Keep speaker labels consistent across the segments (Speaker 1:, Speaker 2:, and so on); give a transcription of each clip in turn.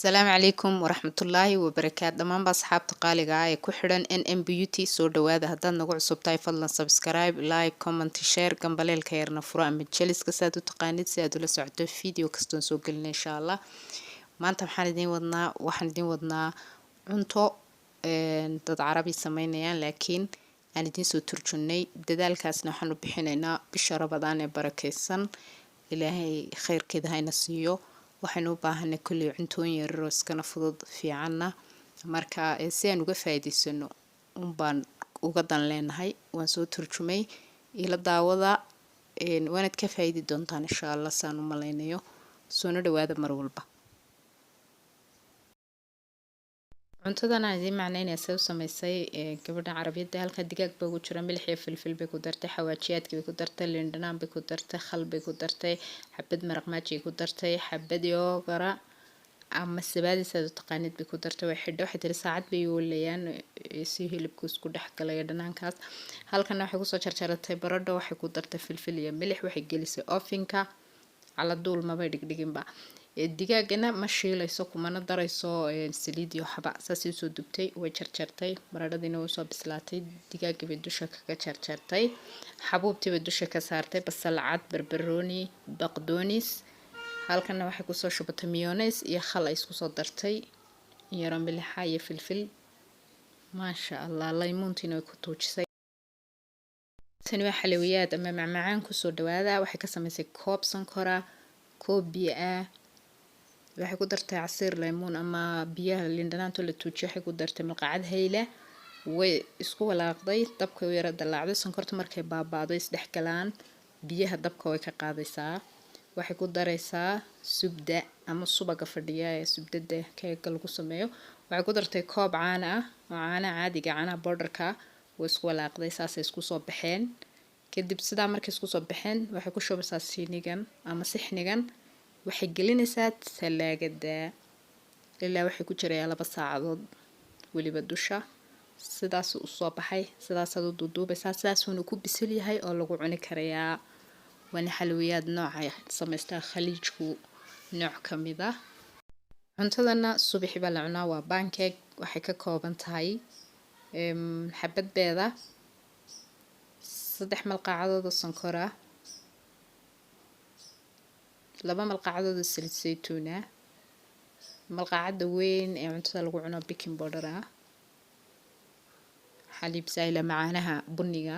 Speaker 1: السلام عليكم ورحمة الله وبركاته دمان بأصحاب قالقة ku xidhan NM Beauty soo dhawaada haddaad nagu cusub tahay fadlan subscribe like comment share gambaleelka yarna furo ama jeliska saad u taqaanid si aad ula socoto video kastoon soo gelin insha Allah maanta waxaan idin wadnaa cunto dad carabi sameynayaan laakiin aan idin soo turjunay dadaalkaasna waxaan u bixinaynaa bisha Ramadaan ee barakeysan ilaahay khayrkeeda hayna siiyo waxaan u baahanay kulli cuntooyin yar oo iskana fudud fiicanna marka si aan uga faa'iideysano baan uga dan leenahay waan soo turjumay ila daawada waanad ka faa'iidi doontaan insha Allah saan u maleynayo soo dhawaada mar walba cuntadan aan idin macnaynaa soo sameysay gabadha Carabiyada halka digaag baa ugu jira milix iyo filfil bay ku dartay xawaajiyaadkii bay ku dartay liin dhanaan bay ku dartay khal bay ku dartay xabad maraq maaji ku dartay xabad yoogara ama sabaadi saad u taqaanid bay ku dartay waxay tiri saacad bay weelayaan si hilibku isku dhex galay dhanaankaas halkan waxay ku soo jarjaratay baradho waxay ku dartay filfil iyo milix waxay gelisay ovenka ala duul ma bay dhigdhiginba digaagana ma shiilayso kumana darayso saliid iyo xaba saasi soo dubtay way jarjartay baradhadiina way soo bislaatay digaagii bay dusha kaga jarjartay xabuubtii bay dusha ka saartay basal cad barbarooni baqdoonis halkana waxay ku soo shubatay mayonnaise iyo khal ay isku soo dartay yaro milix iyo filfil ma sha Allah laymuuntiina way ku tuujisay tani waa xalwiyaad ama macmacaan ku soo dhawaada waxay ka sameysay koob sankora koob biyo ah waxay ku dartay casiir laymuun ama biyaha liin dhanaanto la tuujiyo waxay ku dartay malqacad hayla way isku walaaqday dabka u yara dalaacday sonkorta markay baabaado isdhex galaan biyaha dabka way ka qaadaysaa waxay ku daraysaa subda ama subaga fadhiya ee subdada keega lagu sameeyo waxay ku dartay koob caano ah oo caano caadiga caanaha borderka way isku walaaqday saas ay isku soo baxeen kadib sidaa markay isku soo baxeen waxay ku shubaysaa siinigan ama sixnigan waxay gelinaysaa talaagada ilaa waxay ku jirayaan 2 saacadood waliba dusha sidaas u soo baxay sidaas aad u duuduubaysaa sidaas uu ku bisil yahay oo lagu cuni karayaa wana xalwiyaad nooca sameystaa khaliijku nooc kamida cuntadana subaxii baa la cunaa waa pancake waxay ka kooban tahay xabad beeda 3 malqacadood oo sonkor ah 2 malqacadood oo saliid saytuun ah malqacada weyn ee cuntada lagu cuno baking powder ah xalib sayla macaanaha buniga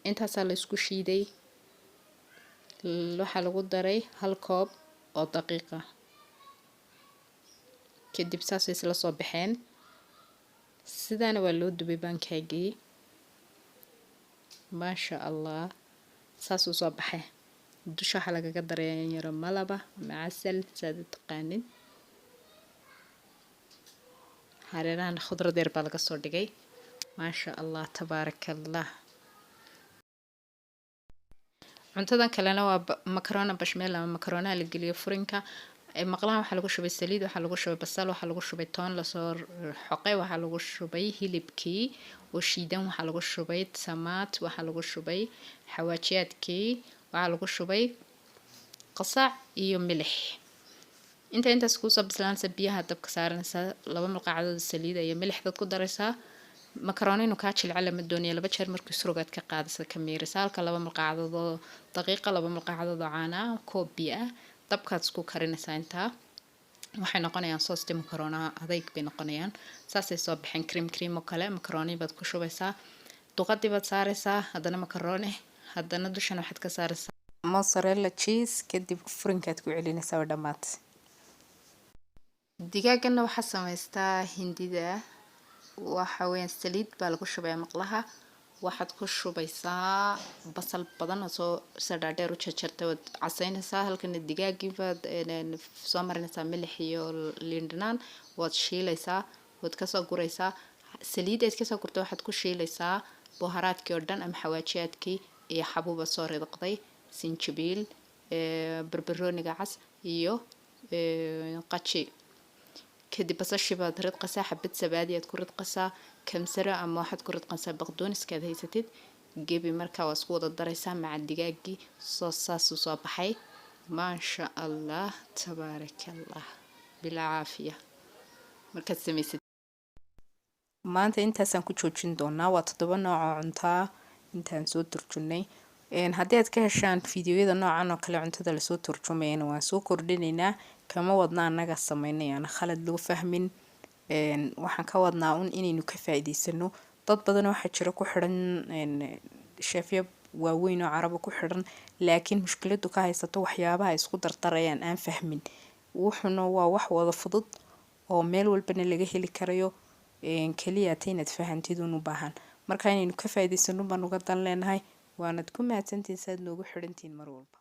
Speaker 1: intaas la isku shiiday waxa lagu daray hal koob oo daqiiqa kadib saas isla soo baxeen sidana waa loo dubay pancake ma sha Allah saas u soo baxay dusha waxa lagaga daray yaro malaba macasal saad taqaanin hareerahan khudrad yar baa laga soo dhigay ma sha Allah tabaarakallah cuntadan kalena waa macaroni bashmel ama macaroni la geliyo furinka maqlaha waxa lagu shubay saliid waxa lagu shubay basal waxa lagu shubay toon la soo xoqay waxa lagu shubay hilibkii oo shiidan waxa lagu shubay tamaat waxa lagu shubay xawaajiyaadkii waxa lagu shubay qasac iyo milix intaas ku soo bislaanaysa biyaha dabka saaranaysa 2 malqacadood saliid iyo milix dad ku daraysa macaroni ka jilcala ma dooniyo 2 jeer markii surugaad ka qaadaysa kameerisa halka 2 malqacadood oo daqiiqa 2 malqacadood oo caana koob biyo ah dabkaad isku karinaysaa inta waxay noqonayaan soos macaroni adayg bay noqonayaan saas ay soo baxeen cream oo kale macaroni baad ku shubaysaa duqadii baad saaraysaa hadana macaroni hadana dushan waxaad ka saaraysaa mozzarella cheese kadib furinkaad ku celinaysaa dhamaad digaagana waxa sameystaa hindida waxa weyn saliid baa lagu shubay maqlaha waxaad ku shubaysaa basal badan oo soo sadhaadheer u jarjartay oo casaynaysaa halkan digaagii baad soo marinaysaa milix iyo liin dhanaan waad shiilaysaa waad ka soo guraysaa saliid aad ka soo gurtay waxaad ku shiilaysaa boharaadkii oo dhan ama xawaajiyaadkii iyo xabuuba soo ridqday sinjibiil barbarooniga cas iyo qaji kadib basashii baad ridqaysaa xabad sabaadi aad ku ridqaysaa kamsara ama waxaad ku ridqaysaa baqdooniskaad haysatid gebi markaa waa isku wada daraysaa maca digaagii soo saas u soo baxay ما شاء الله تبارك الله. بالعافية markaad samaysid
Speaker 2: maanta intaasaan ku joojin doonaa. Waa 7 nooc oo cuntaa intaan soo turjunay. haddii aad ka heshaan fiidiyoyada noocan oo kale cuntada lasoo turjumayna waan soo kordhinaynaa. kama wadnaa annaga samaynayana khalad loo fahmin. waxaan ka wadnaa inaynu ka faa'iidaysano. dad badan waxaa jira ku xiran chefya waaweyn oo carabo ku xiran, laakiin mushkiladu ka haysato waxyaabaha isku dardarayaan aan fahmin. wuxuuna waa wax wada fudud oo meel walbana laga heli karayo. kaliya inaad fahantid u baahan. marka inaynu ka faa'iidaysano baan uga dan leenahay. waanad ku mahadsantihiin saad noogu xirantiin mar walba.